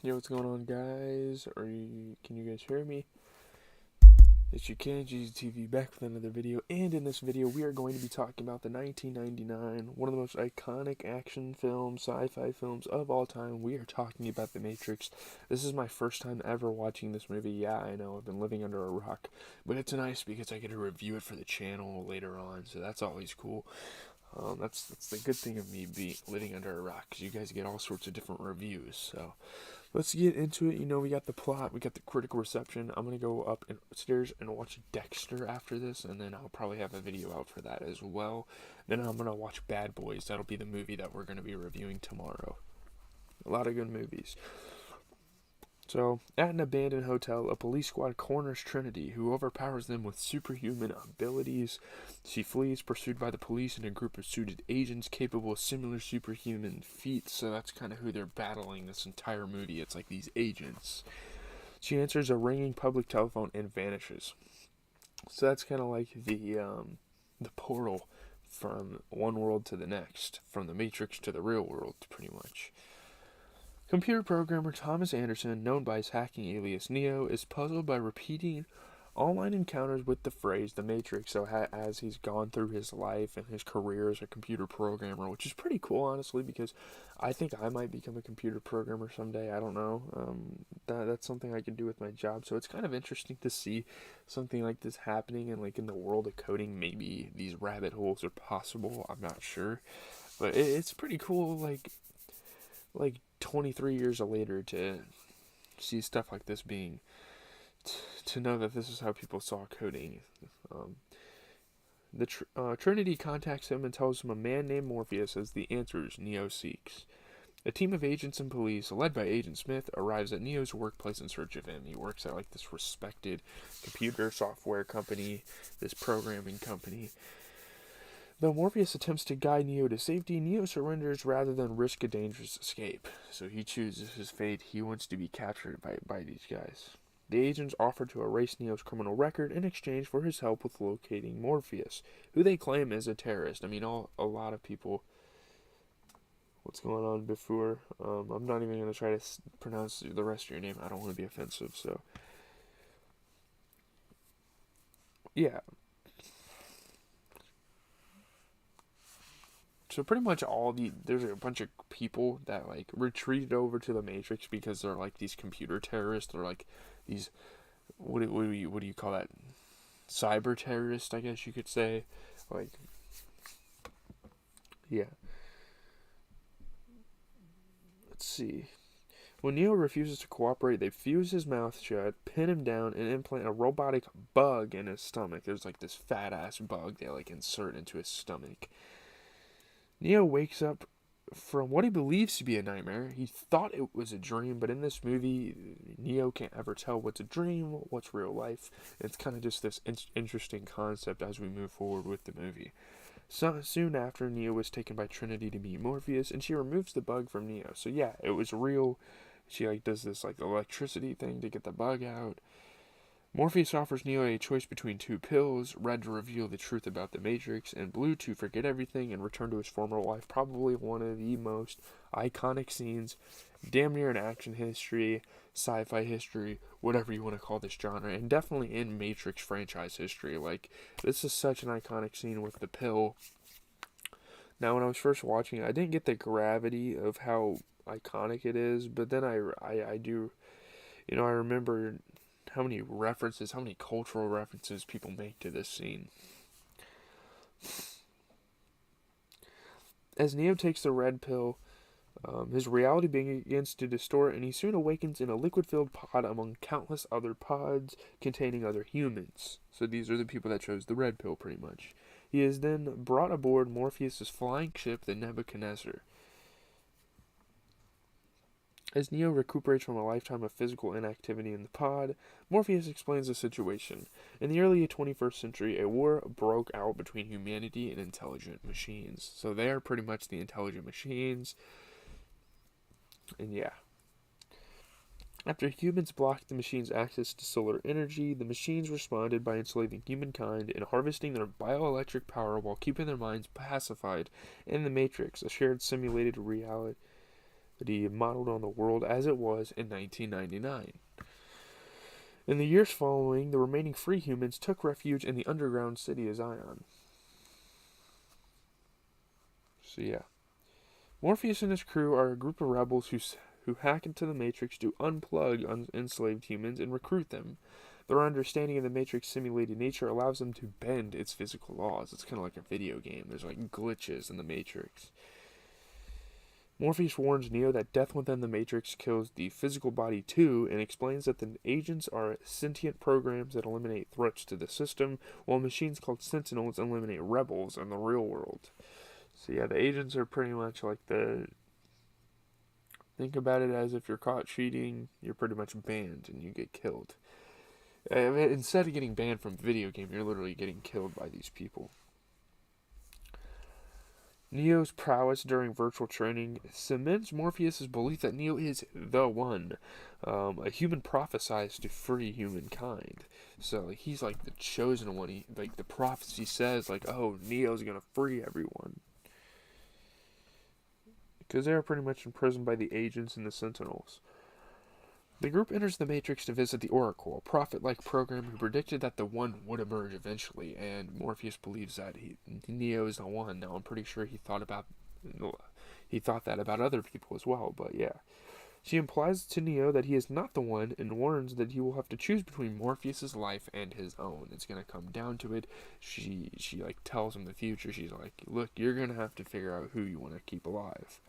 Yo, what's going on, guys? Can you guys hear me? Yes, you can. GZTV back with another video, and in this video, we are going to be talking about the 1999, one of the most iconic action films, sci-fi films of all time. We are talking about The Matrix. This is my first time ever watching this movie. Yeah, I know, I've been living under a rock, but it's nice because I get to review it for the channel later on, so that's always cool. That's the good thing of me living under a rock, because you guys get all sorts of different reviews. So let's get into it. We got the plot, we got the critical reception. I'm gonna go upstairs and watch Dexter after this, and then I'll probably have a video out for that as well. Then I'm gonna watch Bad Boys. That'll be the movie that we're gonna be reviewing tomorrow. A lot of good movies. So, at an abandoned hotel, a police squad corners Trinity, who overpowers them with superhuman abilities. She flees, pursued by the police and a group of suited agents capable of similar superhuman feats. So that's kind of who they're battling this entire movie. It's like these agents. She answers a ringing public telephone and vanishes. So that's kind of like the portal from one world to the next, from the Matrix to the real world, pretty much. Computer programmer Thomas Anderson, known by his hacking alias Neo, is puzzled by repeating online encounters with the phrase The Matrix, as he's gone through his life and his career as a computer programmer, which is pretty cool, honestly, because I think I might become a computer programmer someday. I don't know. That's something I could do with my job, so it's kind of interesting to see something like this happening, and like in the world of coding, maybe these rabbit holes are possible. I'm not sure, but it's pretty cool, like 23 years later, to see stuff like this to know that this is how people saw coding. Trinity contacts him and tells him a man named Morpheus has the answers Neo seeks. A team of agents and police, led by Agent Smith, arrives at Neo's workplace in search of him. He works at like this respected computer software company, this programming company. Though Morpheus attempts to guide Neo to safety, Neo surrenders rather than risk a dangerous escape. So he chooses his fate. He wants to be captured by these guys. The agents offer to erase Neo's criminal record in exchange for his help with locating Morpheus, who they claim is a terrorist. I mean, a lot of people. What's going on before? I'm not even going to try to pronounce the rest of your name. I don't want to be offensive, so. Yeah. So pretty much there's a bunch of people that like retreated over to the Matrix because they're like these computer terrorists. They're like these, what do you call that? Cyber terrorists, I guess you could say. Like, yeah. Let's see. When Neo refuses to cooperate, they fuse his mouth shut, pin him down, and implant a robotic bug in his stomach. There's like this fat ass bug they like insert into his stomach. Neo wakes up from what he believes to be a nightmare. He thought it was a dream, but in this movie, Neo can't ever tell what's a dream, what's real life. It's kind of just this interesting concept as we move forward with the movie. So soon after, Neo was taken by Trinity to meet Morpheus, and she removes the bug from Neo. So yeah, it was real. She like does this like electricity thing to get the bug out. Morpheus offers Neo a choice between two pills, red to reveal the truth about the Matrix, and blue to forget everything and return to his former life. Probably one of the most iconic scenes, damn near in action history, sci-fi history, whatever you want to call this genre, and definitely in Matrix franchise history. Like, this is such an iconic scene with the pill. Now, when I was first watching it, I didn't get the gravity of how iconic it is, but then I do, I remember how many cultural references people make to this scene. As Neo takes the red pill, his reality begins to distort, and he soon awakens in a liquid-filled pod among countless other pods containing other humans. So these are the people that chose the red pill, pretty much. He is then brought aboard Morpheus' flying ship, the Nebuchadnezzar. As Neo recuperates from a lifetime of physical inactivity in the pod, Morpheus explains the situation. In the early 21st century, a war broke out between humanity and intelligent machines. So they are pretty much the intelligent machines. And yeah. After humans blocked the machines' access to solar energy, the machines responded by enslaving humankind and harvesting their bioelectric power while keeping their minds pacified in the Matrix, a shared simulated reality. that he modeled on the world as it was in 1999. In the years following, the remaining free humans took refuge in the underground city of Zion. So yeah. Morpheus and his crew are a group of rebels who hack into the Matrix to unplug enslaved humans and recruit them. Their understanding of the Matrix simulated nature allows them to bend its physical laws. It's kind of like a video game. There's like glitches in the Matrix. Morpheus warns Neo that death within the Matrix kills the physical body too, and explains that the agents are sentient programs that eliminate threats to the system, while machines called Sentinels eliminate rebels in the real world. So yeah, the agents are pretty much like the... Think about it as if you're caught cheating, you're pretty much banned and you get killed. I mean, instead of getting banned from video game, you're literally getting killed by these people. Neo's prowess during virtual training cements Morpheus' belief that Neo is the one, a human prophesized to free humankind. So like, he's like the chosen one. Like the prophecy says, like, oh, Neo's gonna free everyone. Because they are pretty much imprisoned by the agents and the Sentinels. The group enters the Matrix to visit the Oracle, a prophet-like program who predicted that the One would emerge eventually, and Morpheus believes that Neo is the one. Now, I'm pretty sure he thought that about other people as well, but yeah. She implies to Neo that he is not the one, and warns that he will have to choose between Morpheus' life and his own. It's gonna come down to it. She like tells him the future. She's like, look, you're gonna have to figure out who you want to keep alive.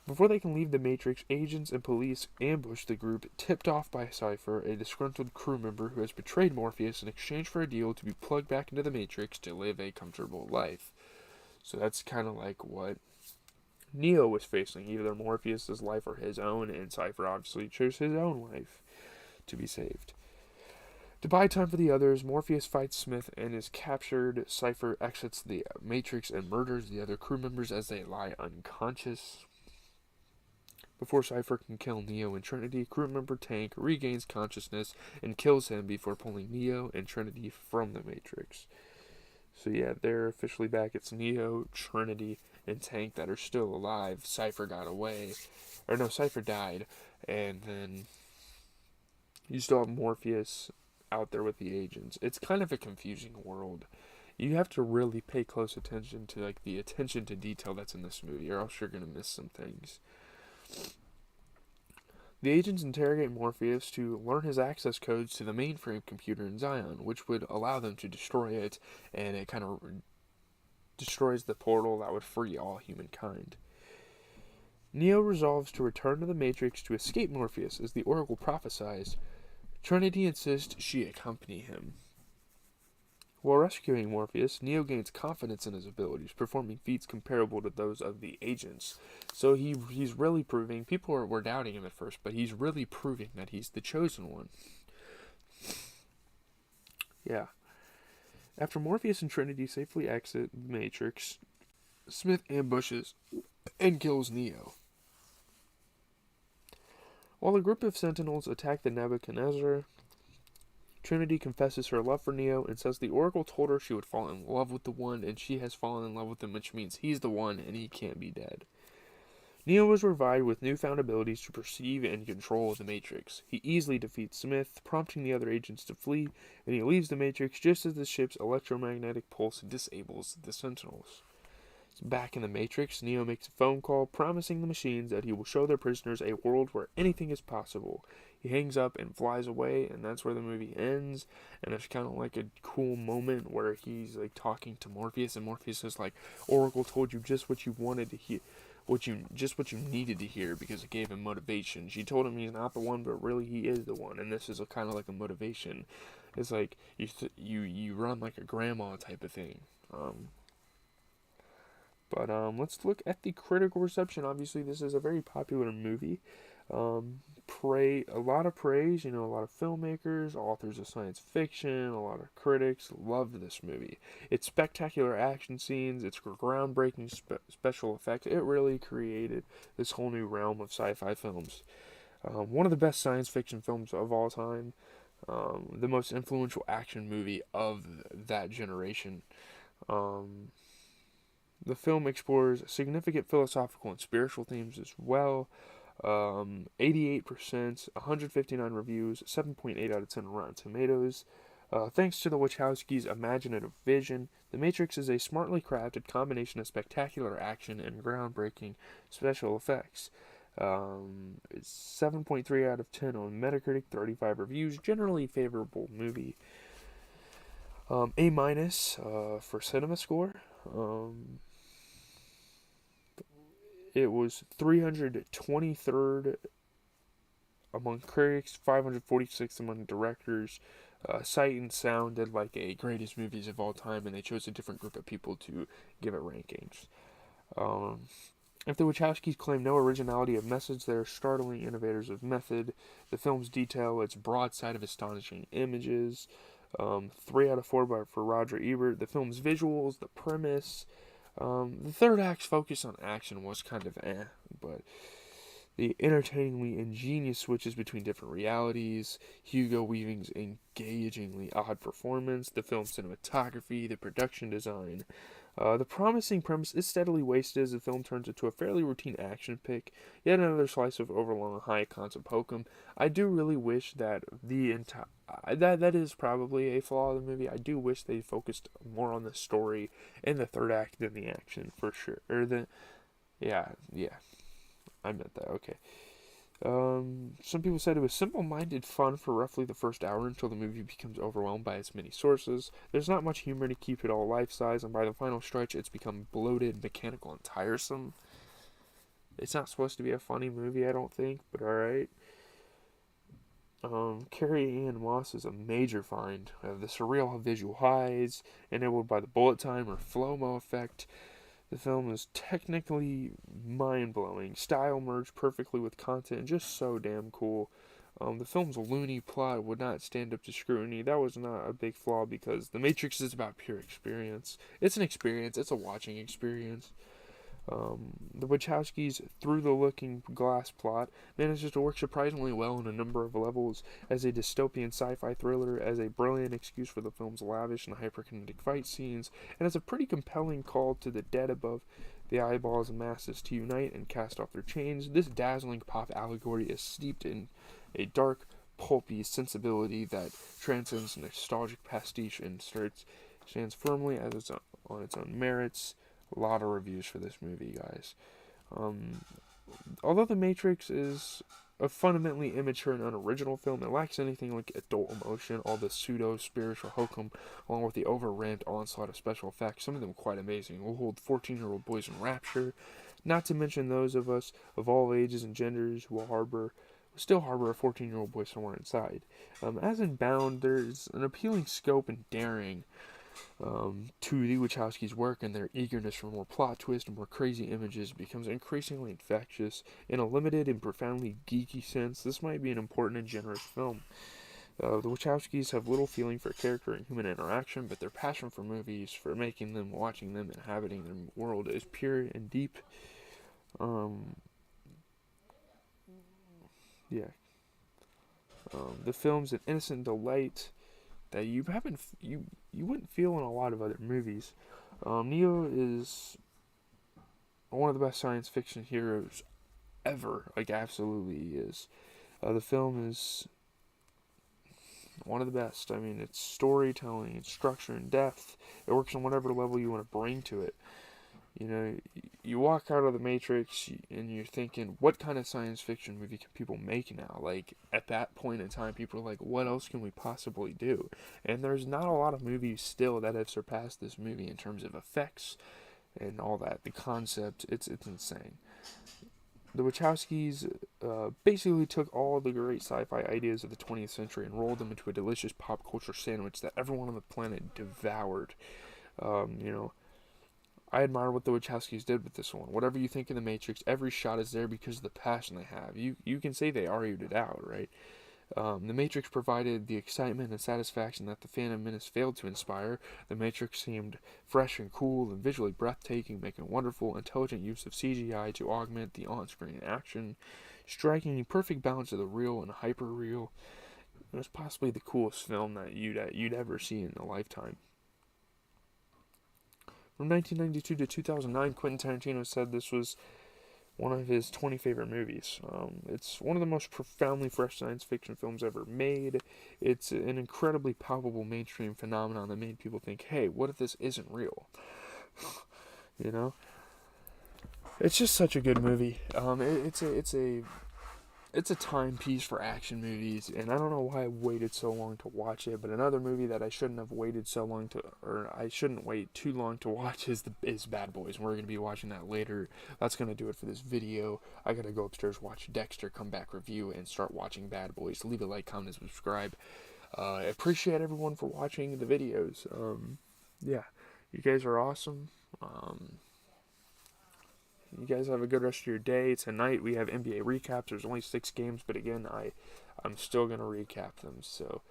Before they can leave the Matrix, agents and police ambush the group, tipped off by Cypher, a disgruntled crew member who has betrayed Morpheus in exchange for a deal to be plugged back into the Matrix to live a comfortable life. So that's kind of like what Neo was facing, either Morpheus' life or his own, and Cypher obviously chose his own life to be saved. To buy time for the others, Morpheus fights Smith and is captured. Cypher exits the Matrix and murders the other crew members as they lie unconscious. Before Cypher can kill Neo and Trinity, crew member Tank regains consciousness and kills him before pulling Neo and Trinity from the Matrix. So yeah, they're officially back. It's Neo, Trinity, and Tank that are still alive. Cypher got away. Or no, Cypher died. And then you still have Morpheus out there with the agents. It's kind of a confusing world. You have to really pay close attention to like the attention to detail that's in this movie, or else you're going to miss some things. The agents interrogate Morpheus to learn his access codes to the mainframe computer in Zion, which would allow them to destroy it, and it kind of destroys the portal that would free all humankind. Neo resolves to return to the Matrix to escape Morpheus, as the Oracle prophesied. Trinity insists she accompany him. While rescuing Morpheus, Neo gains confidence in his abilities, performing feats comparable to those of the agents. So he's really proving, people were doubting him at first, but he's really proving that he's the chosen one. Yeah. After Morpheus and Trinity safely exit the Matrix, Smith ambushes and kills Neo. While a group of Sentinels attack the Nebuchadnezzar, Trinity confesses her love for Neo and says the Oracle told her she would fall in love with the One, and she has fallen in love with him, which means he's the one and he can't be dead. Neo was revived with newfound abilities to perceive and control the Matrix. He easily defeats Smith, prompting the other agents to flee, and he leaves the Matrix just as the ship's electromagnetic pulse disables the Sentinels. Back in the Matrix, Neo makes a phone call promising the machines that he will show their prisoners a world where anything is possible. He hangs up and flies away, and that's where the movie ends. And it's kind of like a cool moment where he's like talking to Morpheus, and Morpheus is like, Oracle told you just what you wanted to hear, what you needed to hear, because it gave him motivation. She told him he's not the one, but really he is the one, and this is a kind of like a motivation. It's like you run like a grandma type of thing. But let's look at the critical reception. Obviously, this is a very popular movie. A lot of praise. A lot of filmmakers, authors of science fiction, a lot of critics loved this movie. Its spectacular action scenes, its groundbreaking special effects, it really created this whole new realm of sci-fi films. One of the best science fiction films of all time. The most influential action movie of that generation. The film explores significant philosophical and spiritual themes as well. 88%, 159 reviews, 7.8 out of 10 Rotten Tomatoes. Thanks to the Wachowskis' imaginative vision, The Matrix is a smartly crafted combination of spectacular action and groundbreaking special effects. It's 7.3 out of 10 on Metacritic, 35 reviews, generally favorable movie. A minus for cinema score. It was 323rd among critics, 546th among directors. Sight and Sound did like a greatest movies of all time, and they chose a different group of people to give it rankings. If the Wachowskis claim no originality of message, they are startling innovators of method. The film's detail its broadside of astonishing images. 3 out of 4 for Roger Ebert. The film's visuals, the premise. The third act's focus on action was kind of but the entertainingly ingenious switches between different realities, Hugo Weaving's engagingly odd performance, the film's cinematography, the production design. The promising premise is steadily wasted as the film turns into a fairly routine action pick, yet another slice of overlong high-concept hokum. I do really wish that the entire... that is probably a flaw of the movie. I do wish they focused more on the story in the third act than the action, for sure. Yeah, I meant that, okay. Some people said it was simple-minded fun for roughly the first hour until the movie becomes overwhelmed by its many sources. There's not much humor to keep it all life-size, and by the final stretch, it's become bloated, mechanical, and tiresome. It's not supposed to be a funny movie, I don't think, but alright. Carrie-Ann Moss is a major find. The surreal visual highs, enabled by the bullet time or flow-mo effect. The film is technically mind-blowing. Style merged perfectly with content, and just so damn cool. The film's loony plot would not stand up to scrutiny. That was not a big flaw because The Matrix is about pure experience. It's an experience. It's a watching experience. The Wachowskis' Through the Looking Glass plot manages to work surprisingly well on a number of levels as a dystopian sci-fi thriller, as a brilliant excuse for the film's lavish and hyperkinetic fight scenes, and as a pretty compelling call to the dead above the eyeballs and masses to unite and cast off their chains. This dazzling pop allegory is steeped in a dark, pulpy sensibility that transcends nostalgic pastiche and stands firmly as on its own merits. A lot of reviews for this movie, guys. Although The Matrix is a fundamentally immature and unoriginal film, it lacks anything like adult emotion, all the pseudo-spiritual hokum, along with the over-ramped onslaught of special effects, some of them quite amazing, will hold 14-year-old boys in rapture, not to mention those of us of all ages and genders who will still harbor a 14-year-old boy somewhere inside. As in Bound, there's an appealing scope and daring to the Wachowskis' work, and their eagerness for more plot twists and more crazy images becomes increasingly infectious. In a limited and profoundly geeky sense, this might be an important and generous film. The Wachowskis have little feeling for character and human interaction, but their passion for movies, for making them, watching them, inhabiting their world is pure and deep. The film's an innocent delight that you wouldn't feel in a lot of other movies. Neo is one of the best science fiction heroes ever. Like, absolutely is. The film is one of the best. I mean, it's storytelling, it's structure and depth. It works on whatever level you want to bring to it. You know, you walk out of The Matrix and you're thinking, what kind of science fiction movie can people make now? Like, at that point in time, people are like, what else can we possibly do? And there's not a lot of movies still that have surpassed this movie in terms of effects and all that. The concept, it's insane. The Wachowskis basically took all the great sci-fi ideas of the 20th century and rolled them into a delicious pop culture sandwich that everyone on the planet devoured. I admire what the Wachowskis did with this one. Whatever you think of The Matrix, every shot is there because of the passion they have. You can say they argued it out, right? The Matrix provided the excitement and satisfaction that the Phantom Menace failed to inspire. The Matrix seemed fresh and cool and visually breathtaking, making wonderful, intelligent use of CGI to augment the on-screen action, striking a perfect balance of the real and hyper-real. It was possibly the coolest film that you'd ever see in a lifetime. From 1992 to 2009, Quentin Tarantino said this was one of his 20 favorite movies. It's one of the most profoundly fresh science fiction films ever made. It's an incredibly palpable mainstream phenomenon that made people think, hey, what if this isn't real? You know? It's just such a good movie. It's a timepiece for action movies, and I don't know why I waited so long to watch it. But another movie that I shouldn't have waited so long to, or I shouldn't wait too long to watch, is Bad Boys. And we're gonna be watching that later. That's gonna do it for this video. I gotta go upstairs, watch Dexter, come back, review, and start watching Bad Boys. Leave a like, comment, and subscribe. I appreciate everyone for watching the videos. Yeah, you guys are awesome. You guys have a good rest of your day. Tonight we have NBA recaps. There's only 6 games, but again, I'm still gonna recap them. So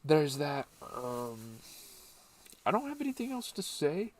there's that. I don't have anything else to say.